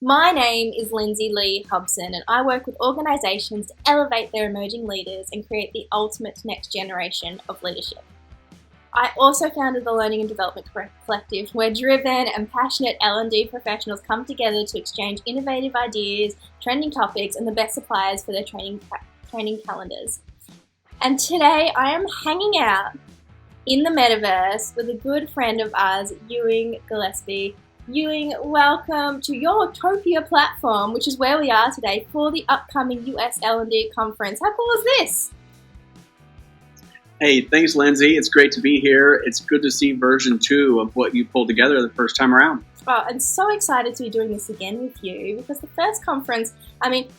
My name is Lindsay Lee Hobson, and I work with organisations to elevate their emerging leaders and create the ultimate next generation of leadership. I also founded the Learning and Development Collective, where driven and passionate L&D professionals come together to exchange innovative ideas, trending topics, and the best suppliers for their training calendars. And today I am hanging out in the Metaverse with a good friend of ours, Ewing Gillaspy. Ewing, welcome to your Topia platform, which is where we are today for the upcoming US L&D conference. How cool is this? Hey, thanks, Lindsay. It's great to be here. It's good to see version 2 of what you pulled together the first time around. Oh, I'm so excited to be doing this again with you because the first conference,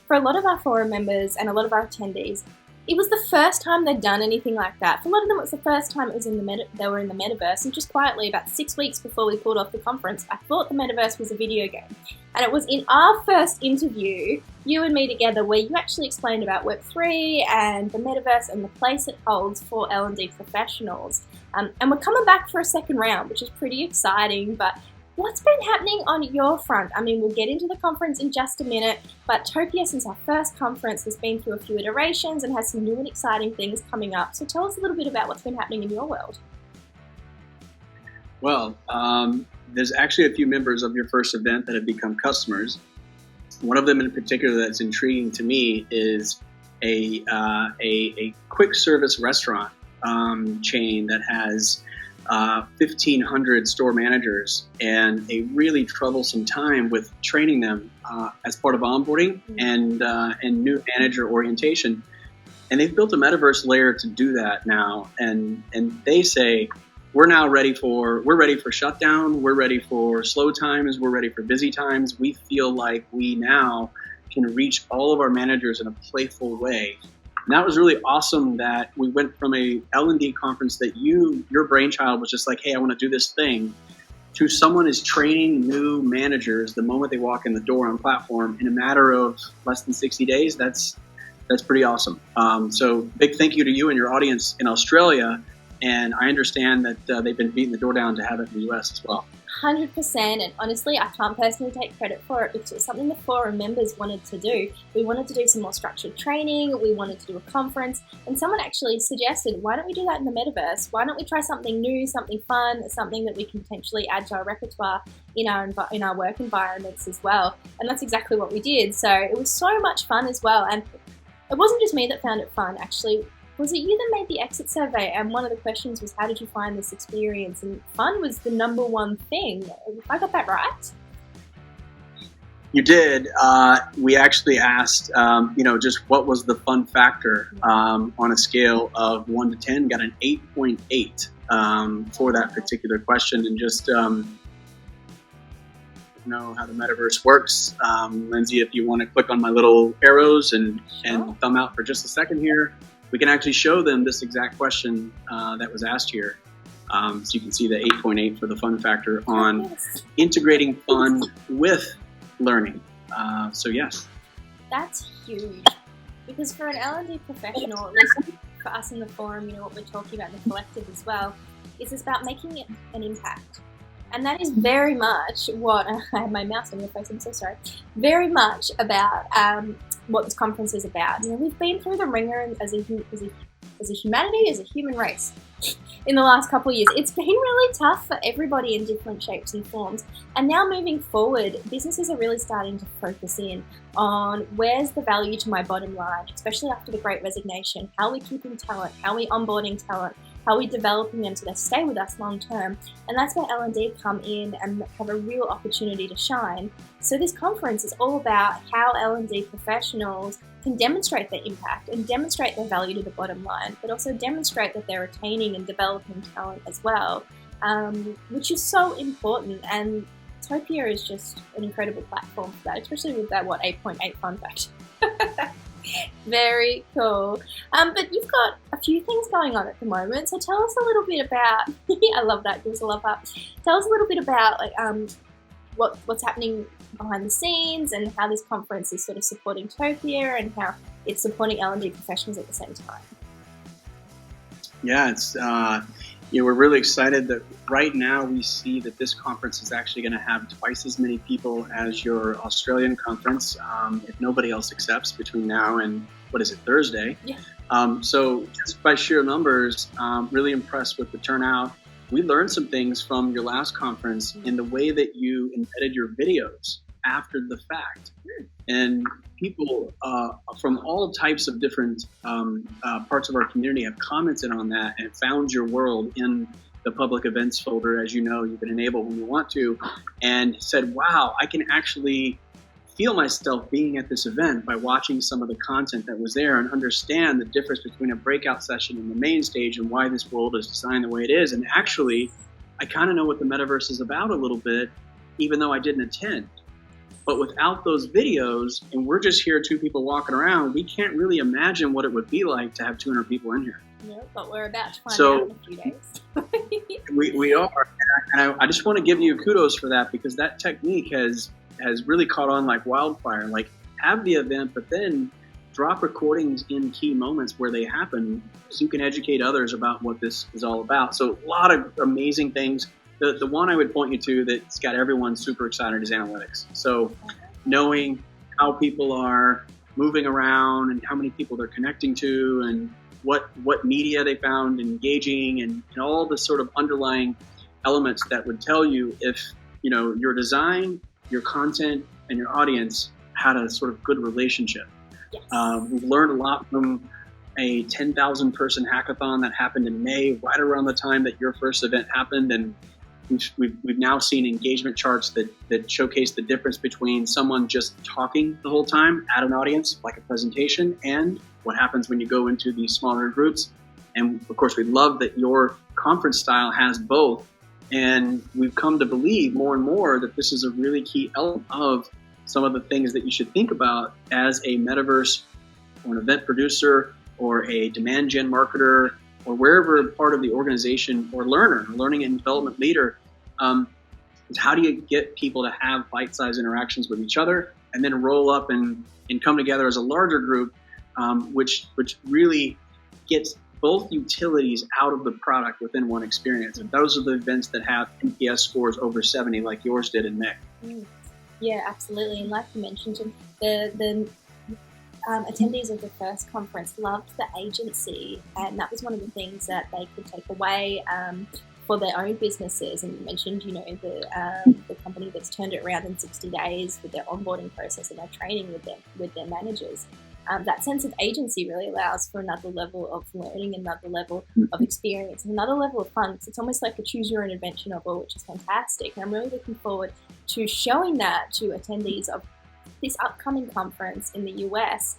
for a lot of our forum members and a lot of our attendees, it was the first time they'd done anything like that. For a lot of them, it was the first time it was they were in the Metaverse, and just quietly, about 6 weeks before we pulled off the conference, I thought the Metaverse was a video game. And it was in our first interview, you and me together, where you actually explained about Web3 and the Metaverse and the place it holds for L&D professionals. And we're coming back for a second round, which is pretty exciting, but what's been happening on your front? We'll get into the conference in just a minute, but Topia, since our first conference, has been through a few iterations and has some new and exciting things coming up. So tell us a little bit about what's been happening in your world. Well, there's actually a few members of your first event that have become customers. One of them in particular that's intriguing to me is a quick service restaurant chain that has 1,500 store managers and a really troublesome time with training them as part of onboarding and new manager orientation. And they've built a metaverse layer to do that now. And they say, we're ready for shutdown. We're ready for slow times. We're ready for busy times. We feel like we now can reach all of our managers in a playful way. And that was really awesome that we went from a L&D conference that your brainchild was just like, hey, I want to do this thing, to someone is training new managers the moment they walk in the door on platform in a matter of less than 60 days. That's pretty awesome. So big thank you to you and your audience in Australia. And I understand that they've been beating the door down to have it in the US as well. 100%, and honestly, I can't personally take credit for it because it was something the forum members wanted to do. We wanted to do some more structured training, we wanted to do a conference, and someone actually suggested, why don't we do that in the Metaverse? Why don't we try something new, something fun, something that we can potentially add to our repertoire in our work environments as well? And that's exactly what we did. So it was so much fun as well, and it wasn't just me that found it fun, actually. Was it you that made the exit survey? And one of the questions was, how did you find this experience? And fun was the number one thing. I got that right? You did. We actually asked, just what was the fun factor on a scale of 1 to 10, got an 8.8 for that particular question. And just know how the metaverse works. Lindsay, if you want to click on my little arrows and thumb out for just a second here, we can actually show them this exact question that was asked here. So you can see the 8.8 for the fun factor on integrating fun with learning. So yes. That's huge. Because for an L&D professional, at least for us in the forum, what we're talking about in the collective as well, is it's about making an impact. And that is very much what, I have my mouse on your face, I'm so sorry, very much about what this conference is about. We've been through the ringer as a humanity, as a human race in the last couple of years. It's been really tough for everybody in different shapes and forms. And now moving forward, businesses are really starting to focus in on where's the value to my bottom line, especially after the Great Resignation, how are we keeping talent, how are we onboarding talent, how are we developing them so they stay with us long term? And that's where L&D come in and have a real opportunity to shine. So this conference is all about how L&D professionals can demonstrate their impact and demonstrate their value to the bottom line, but also demonstrate that they're retaining and developing talent as well, which is so important. And Topia is just an incredible platform for that, especially with that, 8.8 fun fact. Very cool. But you've got a few things going on at the moment, so tell us a little bit about, I love that, give us a love up. Tell us a little bit about what's happening behind the scenes and how this conference is sort of supporting Topia and how it's supporting L&D professionals at the same time. Yeah, We're really excited that right now we see that this conference is actually going to have twice as many people as your Australian conference, if nobody else accepts, between now and, Thursday. Yeah. So just by sheer numbers, really impressed with the turnout. We learned some things from your last conference in the way that you embedded your videos after the fact. And people from all types of different parts of our community have commented on that and found your world in the public events folder. As you know, you can enable when you want to, and said, wow, I can actually feel myself being at this event by watching some of the content that was there and understand the difference between a breakout session and the main stage and why this world is designed the way it is. And actually, I kind of know what the metaverse is about a little bit, even though I didn't attend. But without those videos, and we're just here, two people walking around, we can't really imagine what it would be like to have 200 people in here. Yeah, but we're about to find out in a few days. we are. And I just want to give you kudos for that, because that technique has really caught on like wildfire. Like, have the event, but then drop recordings in key moments where they happen so you can educate others about what this is all about. So a lot of amazing things. The one I would point you to that's got everyone super excited is analytics. So knowing how people are moving around and how many people they're connecting to and what media they found engaging and all the sort of underlying elements that would tell you if, your design, your content, and your audience had a sort of good relationship. Yes. We've learned a lot from a 10,000 person hackathon that happened in May, right around the time that your first event happened. And we've now seen engagement charts that showcase the difference between someone just talking the whole time at an audience, like a presentation, and what happens when you go into these smaller groups. And of course, we love that your conference style has both. And we've come to believe more and more that this is a really key element of some of the things that you should think about as a metaverse or an event producer or a demand gen marketer or wherever part of the organization or learning and development leader, is how do you get people to have bite-sized interactions with each other and then roll up and come together as a larger group, which really gets both utilities out of the product within one experience. And those are the events that have NPS scores over 70 like yours did in May. Yeah, absolutely. And like you mentioned, the attendees of the first conference loved the agency, and that was one of the things that they could take away for their own businesses. And you mentioned, the company that's turned it around in 60 days with their onboarding process and their training with their managers. That sense of agency really allows for another level of learning, another level of experience, and another level of fun. It's almost like a choose your own adventure novel, which is fantastic. And I'm really looking forward to showing that to attendees of this upcoming conference in the US,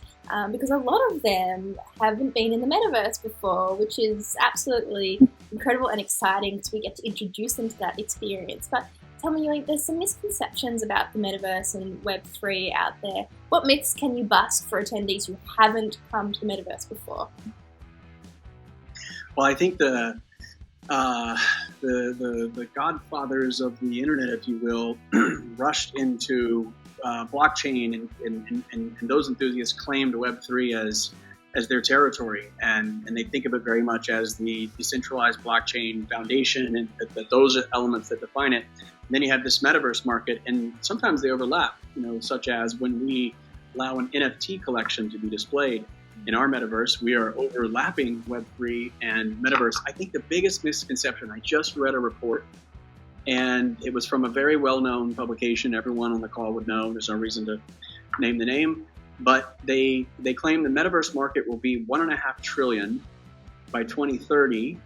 because a lot of them haven't been in the metaverse before, which is absolutely incredible and exciting because we get to introduce them to that experience. But tell me, Ewing, there's some misconceptions about the metaverse and Web3 out there. What myths can you bust for attendees who haven't come to the metaverse before? Well, I think the godfathers of the internet, if you will, rushed into blockchain, and those enthusiasts claimed Web3 as their territory, and they think of it very much as the decentralized blockchain foundation, and that those are elements that define it. And then you have this metaverse market, and sometimes they overlap, such as when we allow an NFT collection to be displayed in our metaverse, we are overlapping Web3 and metaverse. I think the biggest misconception, I just read a report, and it was from a very well-known publication. Everyone on the call would know. There's no reason to name the name. But they claim the metaverse market will be $1.5 trillion by 2030.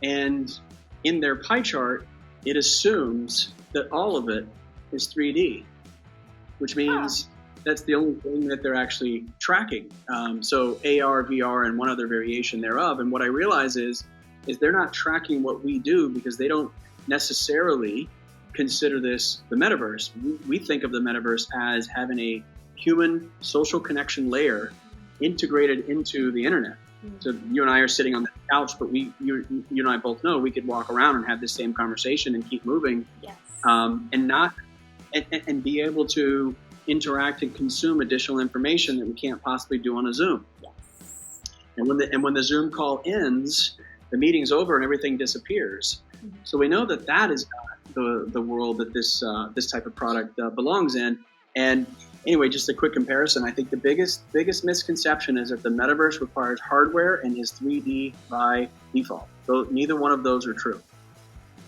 And in their pie chart, it assumes that all of it is 3D, which means that's the only thing that they're actually tracking. So AR, VR, and one other variation thereof. And what I realize is they're not tracking what we do because they don't necessarily consider this the metaverse. We think of the metaverse as having a human social connection layer integrated into the internet. So you and I are sitting on the couch, but you and I both know we could walk around and have the same conversation and keep moving, yes. and be able to interact and consume additional information that we can't possibly do on a Zoom. Yes. And when the Zoom call ends, the meeting's over and everything disappears. So we know that that is not the world that this type of product belongs in. And anyway, just a quick comparison. I think the biggest misconception is that the metaverse requires hardware and is 3D by default. So neither one of those are true.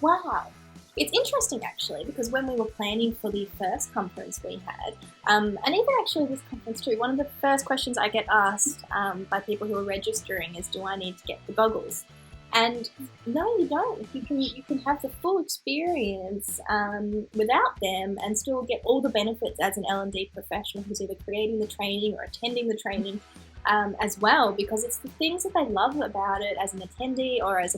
Wow. It's interesting, actually, because when we were planning for the first conference we had, and even actually this conference too, one of the first questions I get asked by people who are registering is, do I need to get the goggles? And no, you don't. You can have the full experience without them and still get all the benefits as an L&D professional who's either creating the training or attending the training as well, because it's the things that they love about it as an attendee or as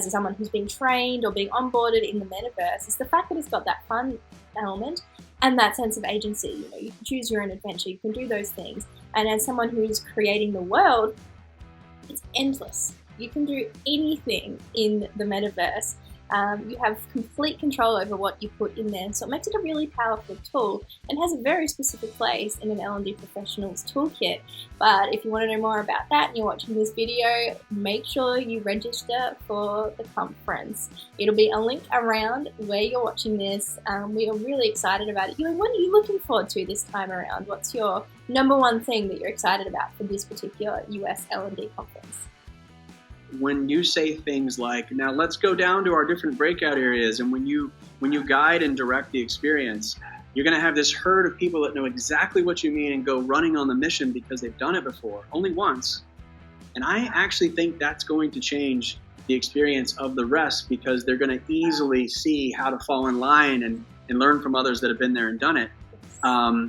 someone who's being trained or being onboarded in the metaverse. It's the fact that it's got that fun element and that sense of agency. You know, you can choose your own adventure, you can do those things. And as someone who's creating the world, it's endless. You can do anything in the metaverse. You have complete control over what you put in there. So it makes it a really powerful tool and has a very specific place in an L&D Professionals toolkit. But if you want to know more about that and you're watching this video, make sure you register for the conference. It'll be a link around where you're watching this. We are really excited about it. What are you looking forward to this time around? What's your number one thing that you're excited about for this particular US L&D conference? When you say things like, now let's go down to our different breakout areas, and when you guide and direct the experience, you're going to have this herd of people that know exactly what you mean and go running on the mission because they've done it before, only once. And I actually think that's going to change the experience of the rest, because they're going to easily see how to fall in line and learn from others that have been there and done it.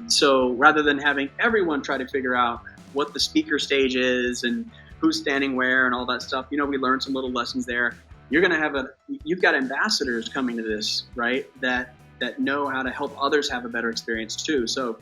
So rather than having everyone try to figure out what the speaker stage is and who's standing where and all that stuff, we learned some little lessons there. You're going to you've got ambassadors coming to this, right? That know how to help others have a better experience too. So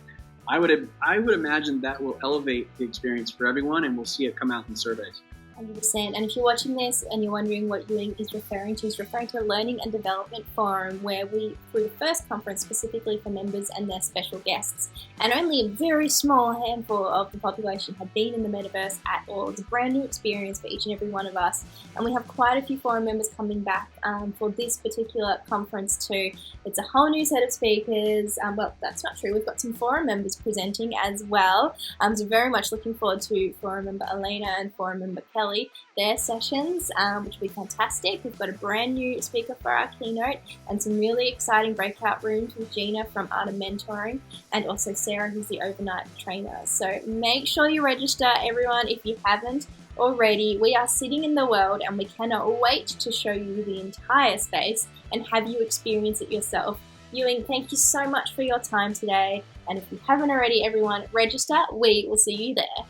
I would imagine that will elevate the experience for everyone, and we'll see it come out in surveys. 100%. And if you're watching this and you're wondering what Ewing is referring to, a learning and development forum where we, through the first conference specifically for members and their special guests, and only a very small handful of the population had been in the metaverse at all. It's a brand new experience for each and every one of us. And we have quite a few forum members coming back for this particular conference too. It's a whole new set of speakers. Well, that's not true. We've got some forum members presenting as well. So very much looking forward to forum member Elena and forum member Kelly, their sessions, which will be fantastic. We've got a brand new speaker for our keynote and some really exciting breakout rooms with Gina from Art of Mentoring, and also Sarah, who's the overnight trainer. So make sure you register, everyone, if you haven't already. We are sitting in the world and we cannot wait to show you the entire space and have you experience it yourself. Ewing, thank you so much for your time today. And if you haven't already, everyone, register. We will see you there.